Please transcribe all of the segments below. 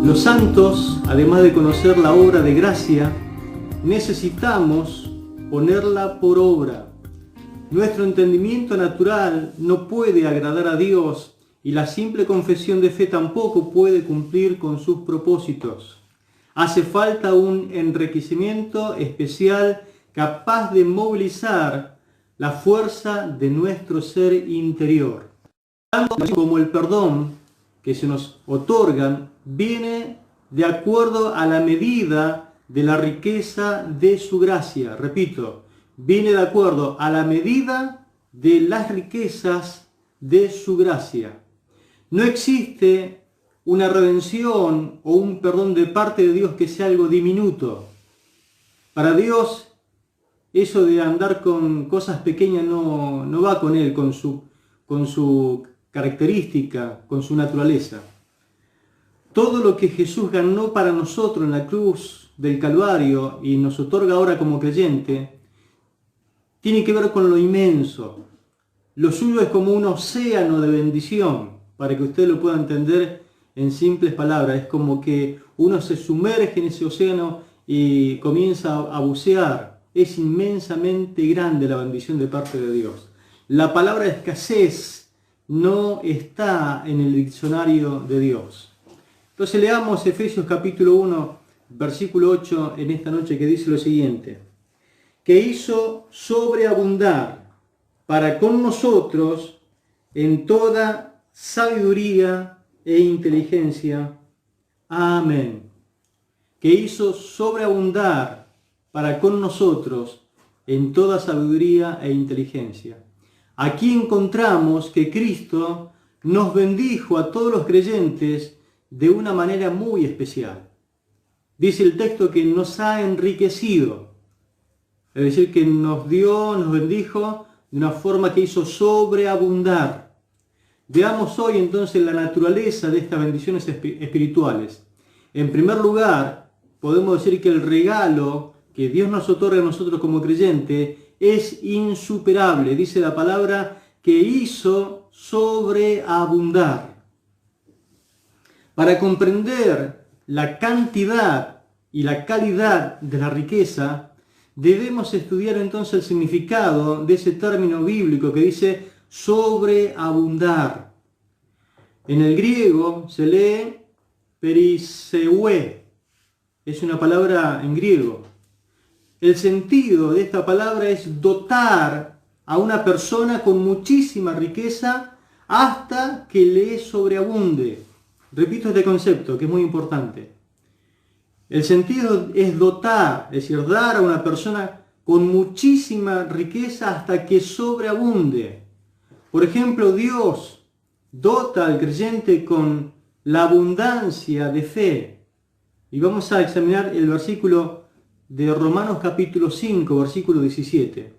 Los santos, además de conocer la obra de gracia, necesitamos ponerla por obra. Nuestro entendimiento natural no puede agradar a Dios y la simple confesión de fe tampoco puede cumplir con sus propósitos. Hace falta un enriquecimiento especial capaz de movilizar la fuerza de nuestro ser interior. Tanto como el perdón que se nos otorgan viene de acuerdo a la medida de la riqueza de su gracia. Repito, viene de acuerdo a la medida de las riquezas de su gracia. No existe una redención o un perdón de parte de Dios que sea algo diminuto. Para Dios, eso de andar con cosas pequeñas no va con Él, con su característica, con su naturaleza. Todo lo que Jesús ganó para nosotros en la cruz del Calvario y nos otorga ahora como creyente, tiene que ver con lo inmenso. Lo suyo es como un océano de bendición, para que usted lo pueda entender en simples palabras. Es como que uno se sumerge en ese océano y comienza a bucear. Es inmensamente grande la bendición de parte de Dios. La palabra escasez no está en el diccionario de Dios. Entonces leamos Efesios capítulo 1, versículo 8 en esta noche, que dice lo siguiente: que hizo sobreabundar para con nosotros en toda sabiduría e inteligencia. Amén. Que hizo sobreabundar para con nosotros en toda sabiduría e inteligencia. Aquí encontramos que Cristo nos bendijo a todos los creyentes de una manera muy especial. Dice el texto que nos ha enriquecido, es decir, que nos bendijo de una forma que hizo sobreabundar. Veamos hoy entonces la naturaleza de estas bendiciones espirituales. En primer lugar, podemos decir que el regalo que Dios nos otorga a nosotros como creyente es insuperable. Dice la palabra que hizo sobreabundar. Para comprender la cantidad y la calidad de la riqueza, debemos estudiar entonces el significado de ese término bíblico que dice sobreabundar. En el griego se lee periseué. Es una palabra en griego. El sentido de esta palabra es dotar a una persona con muchísima riqueza hasta que le sobreabunde. Repito este concepto que es muy importante. El sentido es dotar, es decir, dar a una persona con muchísima riqueza hasta que sobreabunde. Por ejemplo, Dios dota al creyente con la abundancia de fe. Y vamos a examinar el versículo de Romanos capítulo 5, versículo 17.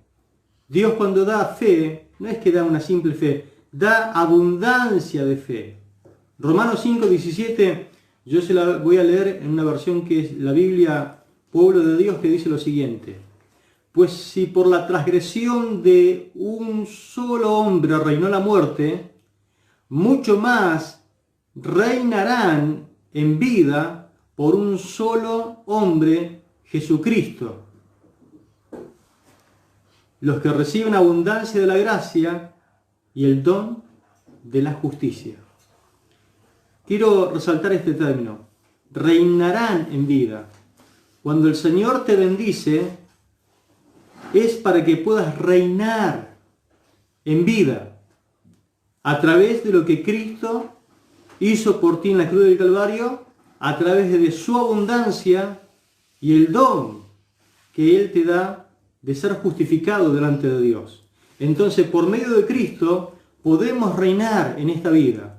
Dios, cuando da fe, no es que da una simple fe, da abundancia de fe. Romanos 5, 17, yo se la voy a leer en una versión que es la Biblia Pueblo de Dios, que dice lo siguiente: pues si por la transgresión de un solo hombre reinó la muerte, mucho más reinarán en vida por un solo hombre, Jesucristo, los que reciben abundancia de la gracia y el don de la justicia. Quiero resaltar este término: reinarán en vida. Cuando el Señor te bendice, es para que puedas reinar en vida a través de lo que Cristo hizo por ti en la cruz del Calvario, a través de su abundancia y el don que Él te da de ser justificado delante de Dios. Entonces, por medio de Cristo podemos reinar en esta vida.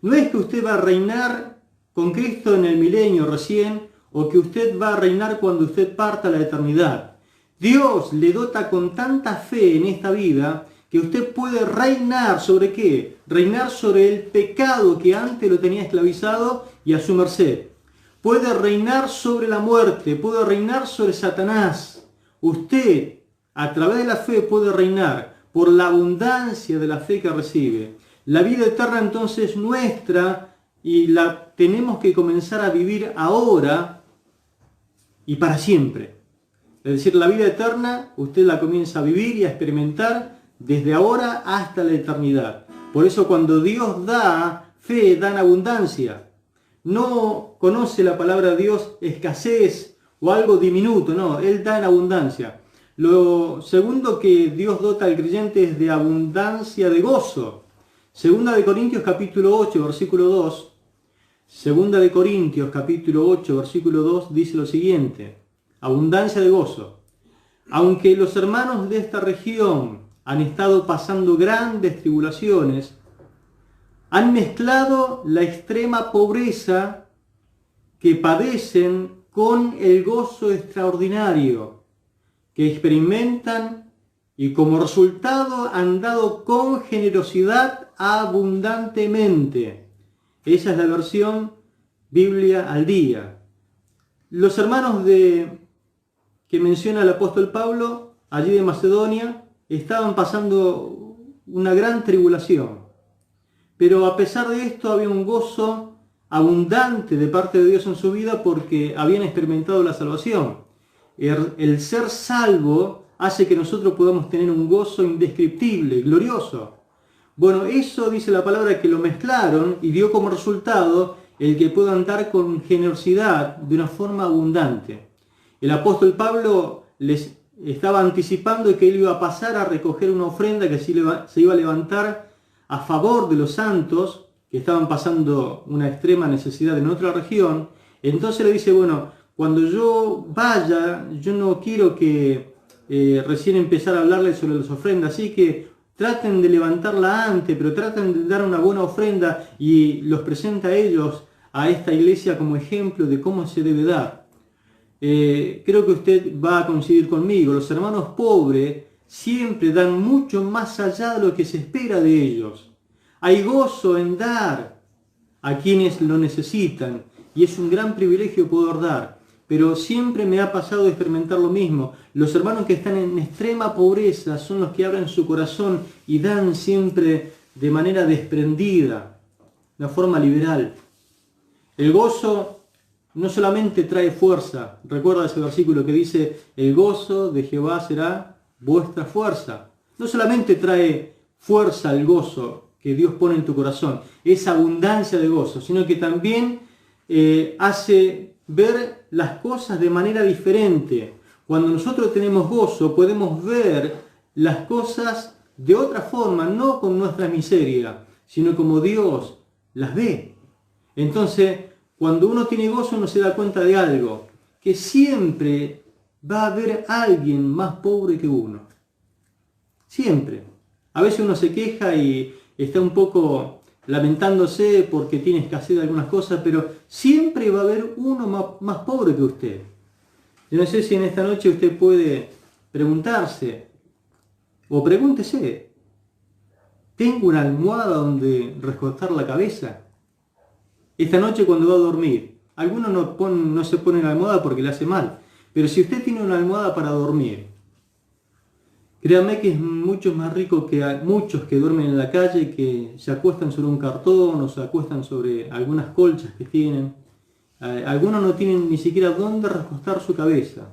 No es que usted va a reinar con Cristo en el milenio recién, o que usted va a reinar cuando usted parta a la eternidad. Dios le dota con tanta fe en esta vida que usted puede reinar ¿sobre qué? Reinar sobre el pecado que antes lo tenía esclavizado y a su merced. Puede reinar sobre la muerte, puede reinar sobre Satanás. Usted, a través de la fe, puede reinar por la abundancia de la fe que recibe. La vida eterna entonces nuestra y la tenemos que comenzar a vivir ahora y para siempre. Es decir, la vida eterna usted la comienza a vivir y a experimentar desde ahora hasta la eternidad. Por eso cuando Dios da fe, da en abundancia. No conoce la palabra de Dios escasez o algo diminuto, no, Él da en abundancia. Lo segundo que Dios dota al creyente es de abundancia de gozo. Segunda de Corintios capítulo 8, versículo 2. Segunda de Corintios capítulo 8, versículo 2 dice lo siguiente: abundancia de gozo. Aunque los hermanos de esta región han estado pasando grandes tribulaciones, han mezclado la extrema pobreza que padecen con el gozo extraordinario que experimentan y como resultado han dado con generosidad abundantemente. Esa es la versión Biblia al día. Los hermanos que menciona el apóstol Pablo, allí de Macedonia, estaban pasando una gran tribulación. Pero a pesar de esto había un gozo abundante de parte de Dios en su vida porque habían experimentado la salvación. El ser salvo hace que nosotros podamos tener un gozo indescriptible, glorioso. Bueno, eso dice la palabra que lo mezclaron y dio como resultado el que puedan dar con generosidad de una forma abundante. El apóstol Pablo les estaba anticipando que él iba a pasar a recoger una ofrenda que se iba a levantar a favor de los santos que estaban pasando una extrema necesidad en otra región. Entonces le dice, bueno, cuando yo vaya, yo no quiero que recién empezar a hablarles sobre las ofrendas, así que traten de levantarla antes, pero traten de dar una buena ofrenda, y los presenta a ellos, a esta iglesia, como ejemplo de cómo se debe dar. Creo que usted va a coincidir conmigo, los hermanos pobres siempre dan mucho más allá de lo que se espera de ellos. Hay gozo en dar a quienes lo necesitan, y es un gran privilegio poder dar. Pero siempre me ha pasado de experimentar lo mismo. Los hermanos que están en extrema pobreza son los que abren su corazón y dan siempre de manera desprendida, de forma liberal. El gozo no solamente trae fuerza. Recuerda ese versículo que dice, el gozo de Jehová será vuestra fuerza. No solamente trae fuerza el gozo que Dios pone en tu corazón, es abundancia de gozo, sino que también hace ver las cosas de manera diferente. Cuando nosotros tenemos gozo, podemos ver las cosas de otra forma, no con nuestra miseria, sino como Dios las ve. Entonces, cuando uno tiene gozo, uno se da cuenta de algo, que siempre va a haber alguien más pobre que uno. Siempre. A veces uno se queja y está un poco lamentándose porque tiene escasez de algunas cosas, pero siempre va a haber uno más pobre que usted. Yo no sé si en esta noche usted puede preguntarse, o pregúntese, ¿tengo una almohada donde recostar la cabeza? Esta noche cuando va a dormir, algunos no se ponen la almohada porque le hace mal, pero si usted tiene una almohada para dormir, créame que es mucho más rico que muchos que duermen en la calle, que se acuestan sobre un cartón o se acuestan sobre algunas colchas que tienen. Algunos no tienen ni siquiera dónde recostar su cabeza.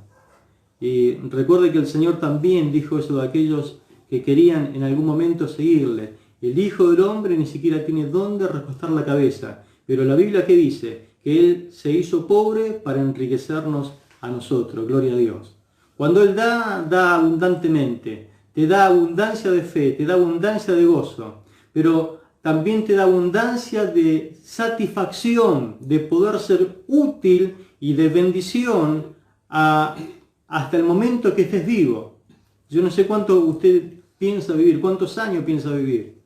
Y recuerde que el Señor también dijo eso de aquellos que querían en algún momento seguirle. El Hijo del Hombre ni siquiera tiene dónde recostar la cabeza. Pero la Biblia, ¿qué dice? Que Él se hizo pobre para enriquecernos a nosotros. Gloria a Dios. Cuando Él da abundantemente, te da abundancia de fe, te da abundancia de gozo, pero también te da abundancia de satisfacción, de poder ser útil y de bendición hasta el momento que estés vivo. Yo no sé cuánto usted piensa vivir, cuántos años piensa vivir,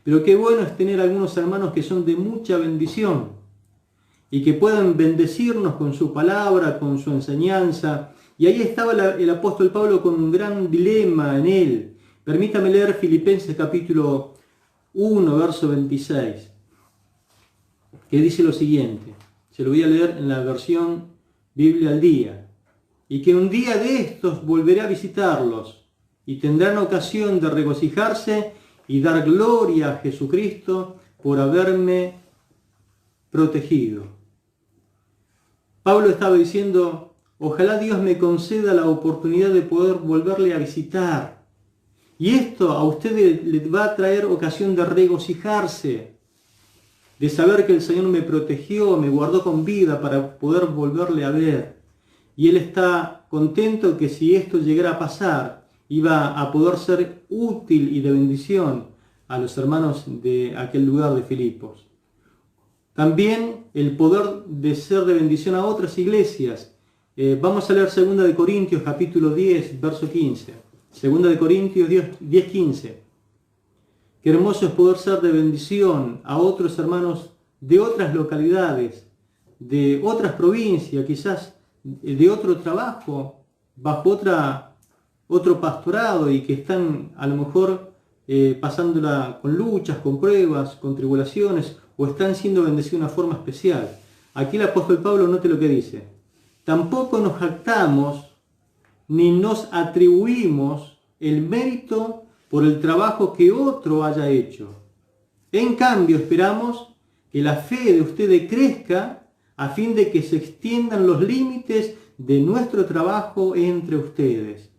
pero qué bueno es tener algunos hermanos que son de mucha bendición y que puedan bendecirnos con su palabra, con su enseñanza. Y ahí estaba el apóstol Pablo con un gran dilema en él. Permítame leer Filipenses capítulo 1, verso 26, que dice lo siguiente. Se lo voy a leer en la versión Biblia al día. Y que un día de estos volveré a visitarlos y tendrán ocasión de regocijarse y dar gloria a Jesucristo por haberme protegido. Pablo estaba diciendo, ojalá Dios me conceda la oportunidad de poder volverle a visitar. Y esto a usted le va a traer ocasión de regocijarse, de saber que el Señor me protegió, me guardó con vida para poder volverle a ver. Y Él está contento que si esto llegara a pasar, iba a poder ser útil y de bendición a los hermanos de aquel lugar de Filipos. También el poder de ser de bendición a otras iglesias. Vamos a leer 2 de Corintios capítulo 10, verso 15. 2 de Corintios 10, 15. Qué hermoso es poder ser de bendición a otros hermanos de otras localidades, de otras provincias, quizás de otro trabajo, bajo otro pastorado y que están a lo mejor pasándola con luchas, con pruebas, con tribulaciones, o están siendo bendecidos de una forma especial. Aquí el apóstol Pablo note lo que dice. Tampoco nos jactamos ni nos atribuimos el mérito por el trabajo que otro haya hecho. En cambio, esperamos que la fe de ustedes crezca a fin de que se extiendan los límites de nuestro trabajo entre ustedes.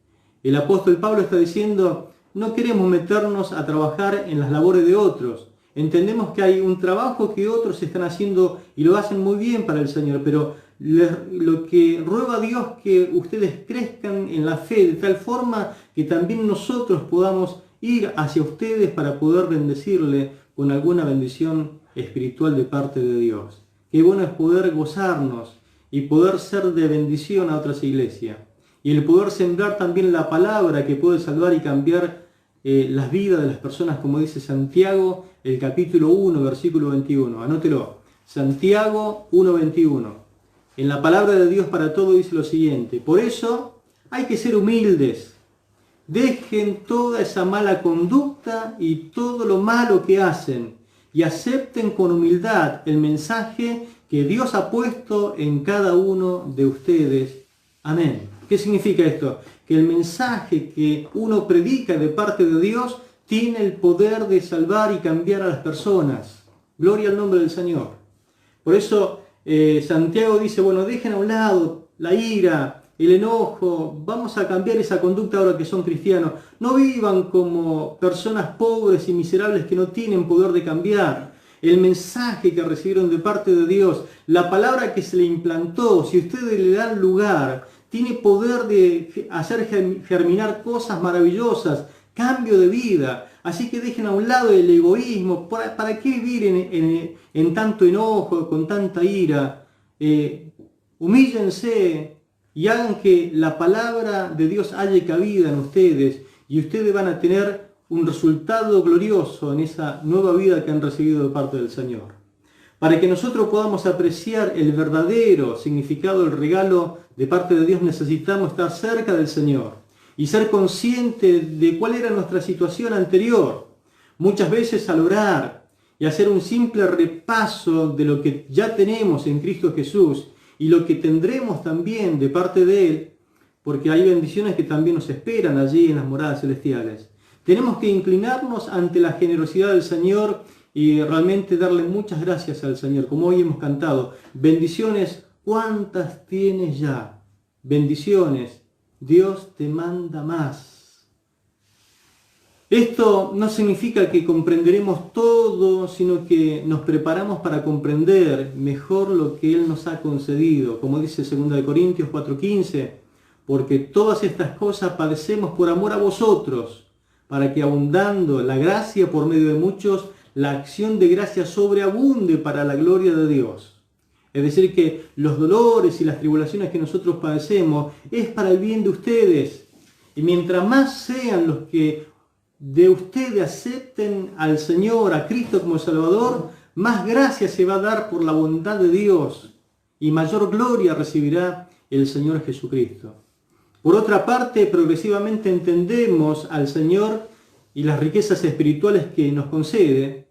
El apóstol Pablo está diciendo, no queremos meternos a trabajar en las labores de otros. Entendemos que hay un trabajo que otros están haciendo y lo hacen muy bien para el Señor, pero lo que ruega a Dios que ustedes crezcan en la fe de tal forma que también nosotros podamos ir hacia ustedes para poder bendecirle con alguna bendición espiritual de parte de Dios. Qué bueno es poder gozarnos y poder ser de bendición a otras iglesias. Y el poder sembrar también la palabra que puede salvar y cambiar las vidas de las personas, como dice Santiago, el capítulo 1, versículo 21. Anótelo. Santiago 1, 21. En la palabra de Dios para todo dice lo siguiente. Por eso hay que ser humildes. Dejen toda esa mala conducta y todo lo malo que hacen y acepten con humildad el mensaje que Dios ha puesto en cada uno de ustedes. Amén. ¿Qué significa esto? Que el mensaje que uno predica de parte de Dios tiene el poder de salvar y cambiar a las personas. Gloria al nombre del Señor. Por eso Santiago dice, bueno, dejen a un lado la ira, el enojo, vamos a cambiar esa conducta ahora que son cristianos. No vivan como personas pobres y miserables que no tienen poder de cambiar. El mensaje que recibieron de parte de Dios, la palabra que se le implantó, si ustedes le dan lugar, tiene poder de hacer germinar cosas maravillosas, cambio de vida. Así que dejen a un lado el egoísmo. ¿Para qué vivir en tanto enojo, con tanta ira? Humíllense y hagan que la palabra de Dios haya cabida en ustedes y ustedes van a tener un resultado glorioso en esa nueva vida que han recibido de parte del Señor. Para que nosotros podamos apreciar el verdadero significado del regalo de parte de Dios, necesitamos estar cerca del Señor y ser conscientes de cuál era nuestra situación anterior. Muchas veces al orar y hacer un simple repaso de lo que ya tenemos en Cristo Jesús y lo que tendremos también de parte de Él, porque hay bendiciones que también nos esperan allí en las moradas celestiales. Tenemos que inclinarnos ante la generosidad del Señor y realmente darle muchas gracias al Señor, como hoy hemos cantado. Bendiciones, ¿cuántas tienes ya? Bendiciones, Dios te manda más. Esto no significa que comprenderemos todo, sino que nos preparamos para comprender mejor lo que Él nos ha concedido. Como dice 2 de Corintios 4:15, porque todas estas cosas padecemos por amor a vosotros, para que abundando la gracia por medio de muchos, la acción de gracia sobreabunde para la gloria de Dios. Es decir, que los dolores y las tribulaciones que nosotros padecemos es para el bien de ustedes. Y mientras más sean los que de ustedes acepten al Señor, a Cristo como Salvador, más gracia se va a dar por la bondad de Dios y mayor gloria recibirá el Señor Jesucristo. Por otra parte, progresivamente entendemos al Señor y las riquezas espirituales que nos concede.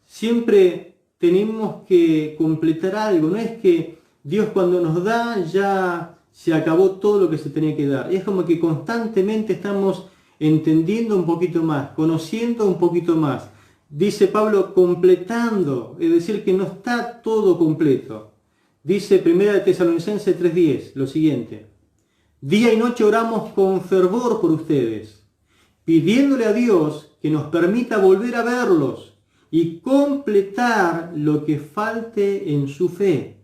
Siempre tenemos que completar algo. No es que Dios cuando nos da ya se acabó todo lo que se tenía que dar. Es como que constantemente estamos entendiendo un poquito más, conociendo un poquito más. dice Pablo, completando, es decir, que no está todo completo. Dice 1 Tesalonicenses 3:10, lo siguiente: día y noche oramos con fervor por ustedes, pidiéndole a Dios que nos permita volver a verlos y completar lo que falte en su fe.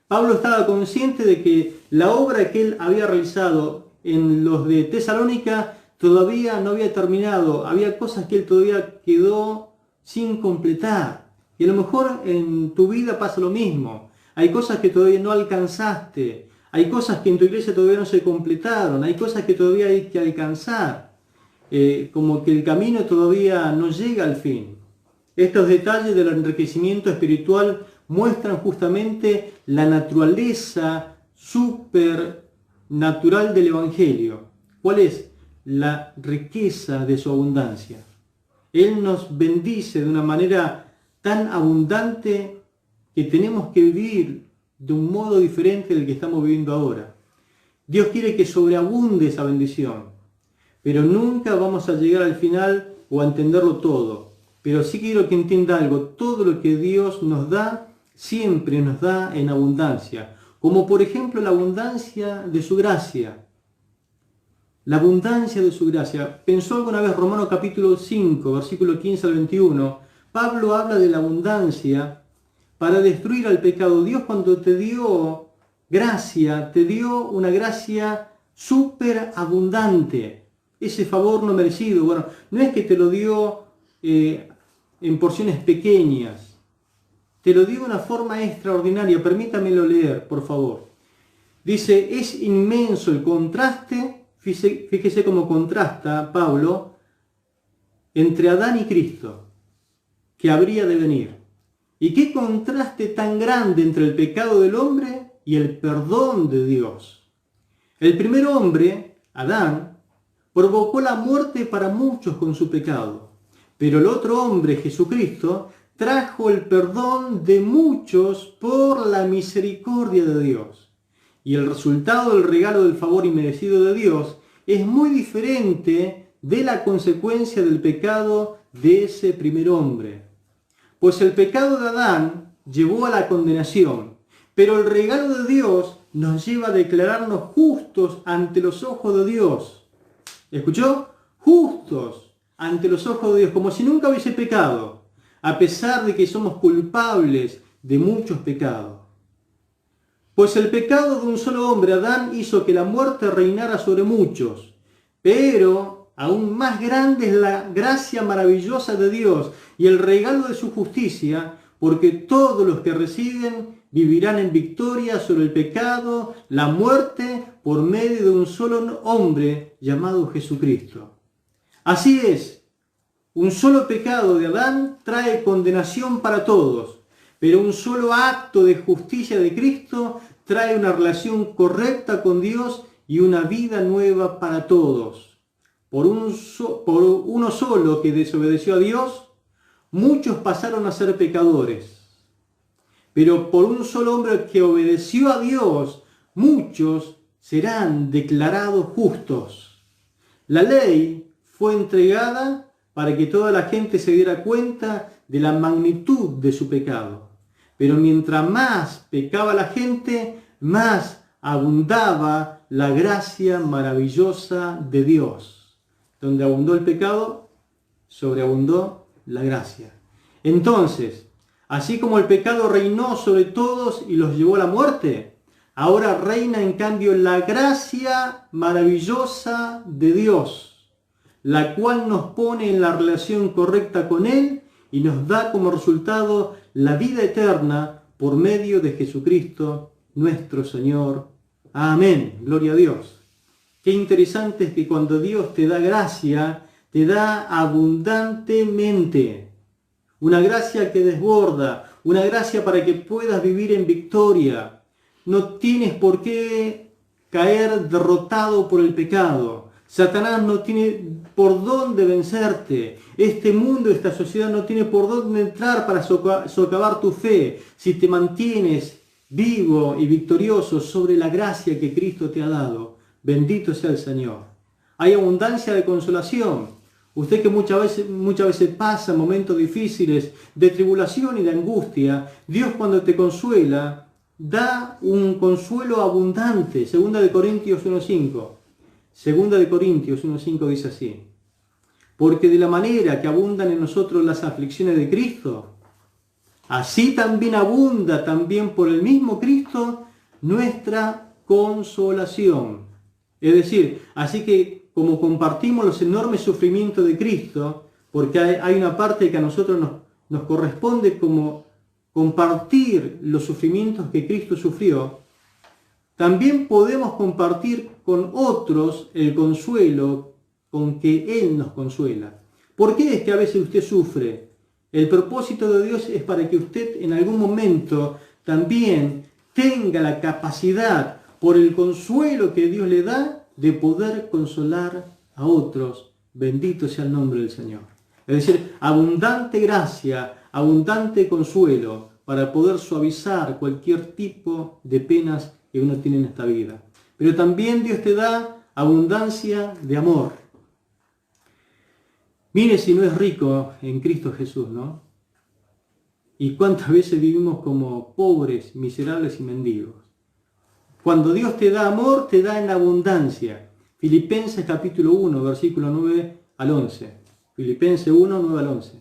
Pablo estaba consciente de que la obra que él había realizado en los de Tesalónica todavía no había terminado. Había cosas que él todavía quedó sin completar. Y a lo mejor en tu vida pasa lo mismo. Hay cosas que todavía no alcanzaste. Hay cosas que en tu iglesia todavía no se completaron. Hay cosas que todavía hay que alcanzar. Como que el camino todavía no llega al fin. Estos detalles del enriquecimiento espiritual muestran justamente la naturaleza supernatural del Evangelio. ¿Cuál es? La riqueza de su abundancia. Él nos bendice de una manera tan abundante que tenemos que vivir de un modo diferente del que estamos viviendo ahora. Dios quiere que sobreabunde esa bendición, pero nunca vamos a llegar al final o a entenderlo todo. Pero sí quiero que entienda algo: todo lo que Dios nos da, siempre nos da en abundancia, como por ejemplo la abundancia de su gracia. La abundancia de su gracia. ¿Pensó alguna vez Romanos capítulo 5, versículo 15 al 21? Pablo habla de la abundancia para destruir al pecado. Dios, cuando te dio gracia, te dio una gracia súper abundante. Ese favor no merecido. Bueno, no es que te lo dio en porciones pequeñas. Te lo dio de una forma extraordinaria. Permítamelo leer, por favor. Dice, es inmenso el contraste. Fíjese cómo contrasta Pablo entre Adán y Cristo, que habría de venir. Y qué contraste tan grande entre el pecado del hombre y el perdón de Dios. El primer hombre, Adán, provocó la muerte para muchos con su pecado. Pero el otro hombre, Jesucristo, trajo el perdón de muchos por la misericordia de Dios. Y el resultado del regalo del favor inmerecido de Dios es muy diferente de la consecuencia del pecado de ese primer hombre. Pues el pecado de Adán llevó a la condenación, pero el regalo de Dios nos lleva a declararnos justos ante los ojos de Dios. ¿Escuchó? Justos ante los ojos de Dios, como si nunca hubiese pecado, a pesar de que somos culpables de muchos pecados. Pues el pecado de un solo hombre, Adán, hizo que la muerte reinara sobre muchos. Pero aún más grande es la gracia maravillosa de Dios y el regalo de su justicia, porque todos los que reciben vivirán en victoria sobre el pecado, la muerte, por medio de un solo hombre llamado Jesucristo. Así es, un solo pecado de Adán trae condenación para todos. Pero un solo acto de justicia de Cristo trae una relación correcta con Dios y una vida nueva para todos. Por uno solo que desobedeció a Dios, muchos pasaron a ser pecadores. Pero por un solo hombre que obedeció a Dios, muchos serán declarados justos. La ley fue entregada para que toda la gente se diera cuenta de la magnitud de su pecado. Pero mientras más pecaba la gente, más abundaba la gracia maravillosa de Dios. Donde abundó el pecado, sobreabundó la gracia. Entonces, así como el pecado reinó sobre todos y los llevó a la muerte, ahora reina en cambio la gracia maravillosa de Dios, la cual nos pone en la relación correcta con Él y nos da como resultado la vida eterna por medio de Jesucristo, nuestro Señor. Amén. Gloria a Dios. Qué interesante es que cuando Dios te da gracia, te da abundantemente. Una gracia que desborda, una gracia para que puedas vivir en victoria. No tienes por qué caer derrotado por el pecado. Satanás no tiene por dónde vencerte. Este mundo, esta sociedad no tiene por dónde entrar para socavar tu fe si te mantienes vivo y victorioso sobre la gracia que Cristo te ha dado. Bendito sea el Señor. Hay abundancia de consolación. Usted que muchas veces pasa momentos difíciles de tribulación y de angustia, Dios cuando te consuela, da un consuelo abundante. Segunda de Corintios 1.5. Segunda de Corintios 1.5 dice así: porque de la manera que abundan en nosotros las aflicciones de Cristo, así también abunda también por el mismo Cristo nuestra consolación. Es decir, así que como compartimos los enormes sufrimientos de Cristo, porque hay una parte que a nosotros nos corresponde como compartir los sufrimientos que Cristo sufrió, también podemos compartir con otros el consuelo con que Él nos consuela. ¿Por qué es que a veces usted sufre? El propósito de Dios es para que usted en algún momento también tenga la capacidad, por el consuelo que Dios le da, de poder consolar a otros. Bendito sea el nombre del Señor. Es decir, abundante gracia, abundante consuelo para poder suavizar cualquier tipo de penas que uno tiene en esta vida. Pero también Dios te da abundancia de amor. Mire si no es rico en Cristo Jesús, ¿no? Y cuántas veces vivimos como pobres, miserables y mendigos. Cuando Dios te da amor, te da en abundancia. Filipenses capítulo 1, versículo 9 al 11. Filipenses 1, 9 al 11.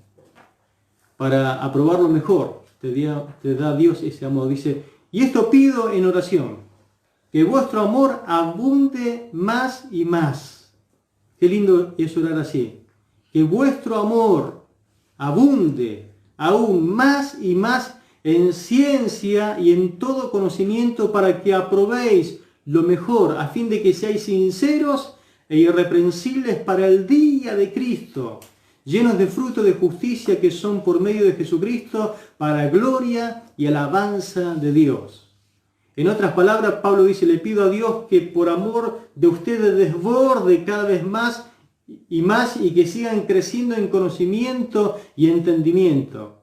Para aprobarlo mejor, te da Dios ese amor. Dice, y esto pido en oración, que vuestro amor abunde más y más. Qué lindo es orar así. Que vuestro amor abunde aún más y más en ciencia y en todo conocimiento, para que aprobéis lo mejor, a fin de que seáis sinceros e irreprensibles para el día de Cristo, llenos de fruto de justicia que son por medio de Jesucristo, para gloria y alabanza de Dios. En otras palabras, Pablo dice, le pido a Dios que por amor de ustedes desborde cada vez más y que sigan creciendo en conocimiento y entendimiento.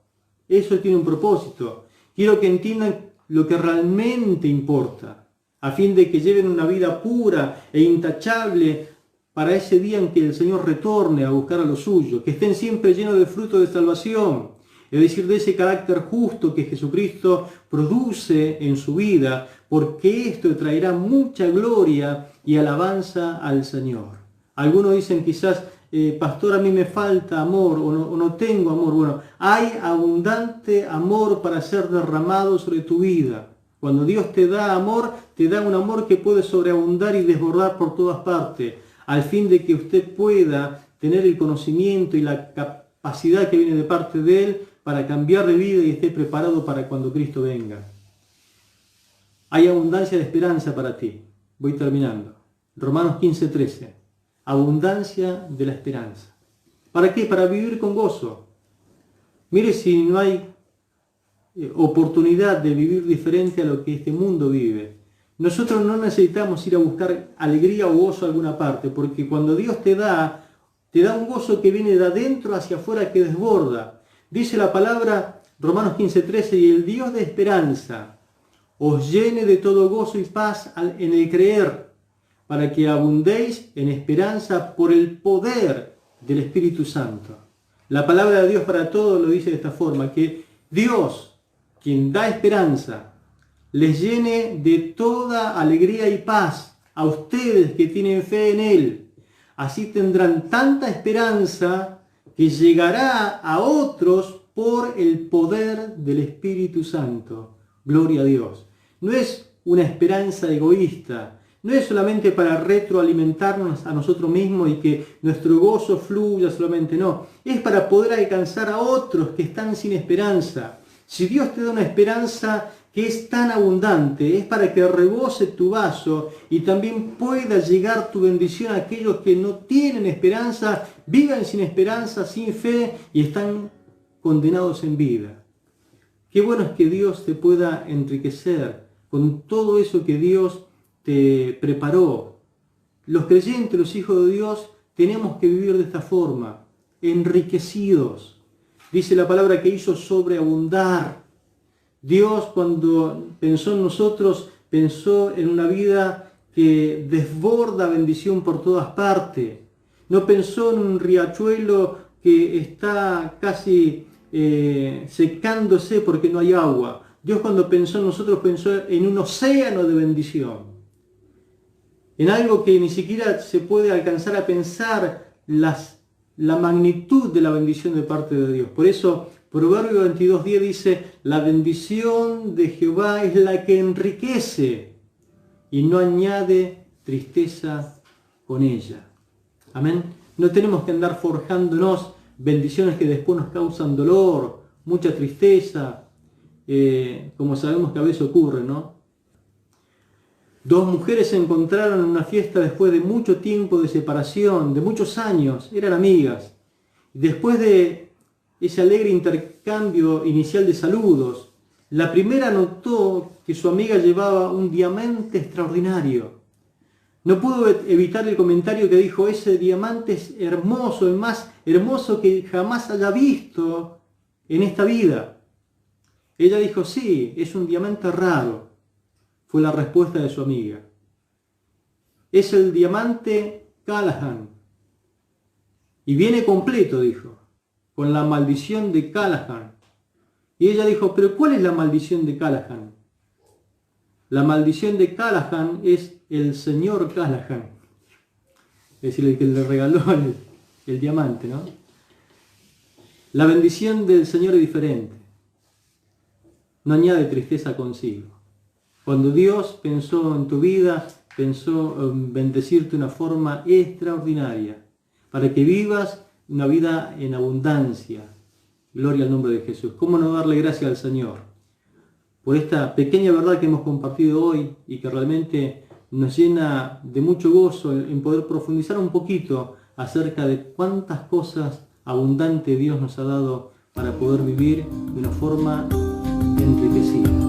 Eso tiene un propósito. Quiero que entiendan lo que realmente importa, a fin de que lleven una vida pura e intachable para ese día en que el Señor retorne a buscar a los suyos, que estén siempre llenos de fruto de salvación, es decir, de ese carácter justo que Jesucristo produce en su vida, porque esto traerá mucha gloria y alabanza al Señor. Algunos dicen quizás, pastor, a mí me falta amor o no tengo amor. Bueno, hay abundante amor para ser derramado sobre tu vida. Cuando Dios te da amor, te da un amor que puede sobreabundar y desbordar por todas partes, al fin de que usted pueda tener el conocimiento y la capacidad que viene de parte de Él para cambiar de vida y esté preparado para cuando Cristo venga. Hay abundancia de esperanza para ti. Voy terminando. Romanos 15:13. Abundancia de la esperanza. ¿Para qué? Para vivir con gozo. Mire si no hay oportunidad de vivir diferente a lo que este mundo vive. Nosotros no necesitamos ir a buscar alegría o gozo a alguna parte, porque cuando Dios te da un gozo que viene de adentro hacia afuera, que desborda. Dice la palabra, Romanos 15:13, y el Dios de esperanza os llene de todo gozo y paz en el creer, para que abundéis en esperanza por el poder del Espíritu Santo. La palabra de Dios para todos lo dice de esta forma, que Dios, quien da esperanza, les llene de toda alegría y paz a ustedes que tienen fe en Él. Así tendrán tanta esperanza que llegará a otros por el poder del Espíritu Santo. Gloria a Dios. No es una esperanza egoísta, no es solamente para retroalimentarnos a nosotros mismos y que nuestro gozo fluya solamente, no. Es para poder alcanzar a otros que están sin esperanza. Si Dios te da una esperanza que es tan abundante, es para que rebose tu vaso y también pueda llegar tu bendición a aquellos que no tienen esperanza, vivan sin esperanza, sin fe y están condenados en vida. Qué bueno es que Dios te pueda enriquecer con todo eso que Dios te preparó. Los creyentes, los hijos de Dios, tenemos que vivir de esta forma, enriquecidos. Dice la palabra que hizo sobreabundar. Dios, cuando pensó en nosotros, pensó en una vida que desborda bendición por todas partes. no pensó en un riachuelo que está casi secándose porque no hay agua. Dios cuando pensó en nosotros pensó en un océano de bendición, en algo que ni siquiera se puede alcanzar a pensar la magnitud de la bendición de parte de Dios. Por eso Proverbio 22:10 dice, la bendición de Jehová es la que enriquece y no añade tristeza con ella. Amén. No tenemos que andar forjándonos bendiciones que después nos causan dolor, mucha tristeza, como sabemos que a veces ocurre, ¿no? Dos mujeres se encontraron en una fiesta después de mucho tiempo de separación, de muchos años, eran amigas. Después de ese alegre intercambio inicial de saludos, la primera notó que su amiga llevaba un diamante extraordinario. No pudo evitar el comentario que dijo, ese diamante es hermoso, el más hermoso que jamás haya visto en esta vida. Ella dijo, sí, es un diamante raro. Fue la respuesta de su amiga. Es el diamante Callahan. Y viene completo, dijo, con la maldición de Callahan. Y ella dijo, pero ¿cuál es la maldición de Callahan? La maldición de Callahan es el señor Callahan. Es decir, el que le regaló el diamante, ¿no? La bendición del Señor es diferente. No añade tristeza consigo. Cuando Dios pensó en tu vida, pensó en bendecirte de una forma extraordinaria, para que vivas una vida en abundancia. Gloria al nombre de Jesús. ¿Cómo no darle gracias al Señor por esta pequeña verdad que hemos compartido hoy y que realmente nos llena de mucho gozo en poder profundizar un poquito acerca de cuántas cosas abundantes Dios nos ha dado para poder vivir de una forma enriquecida?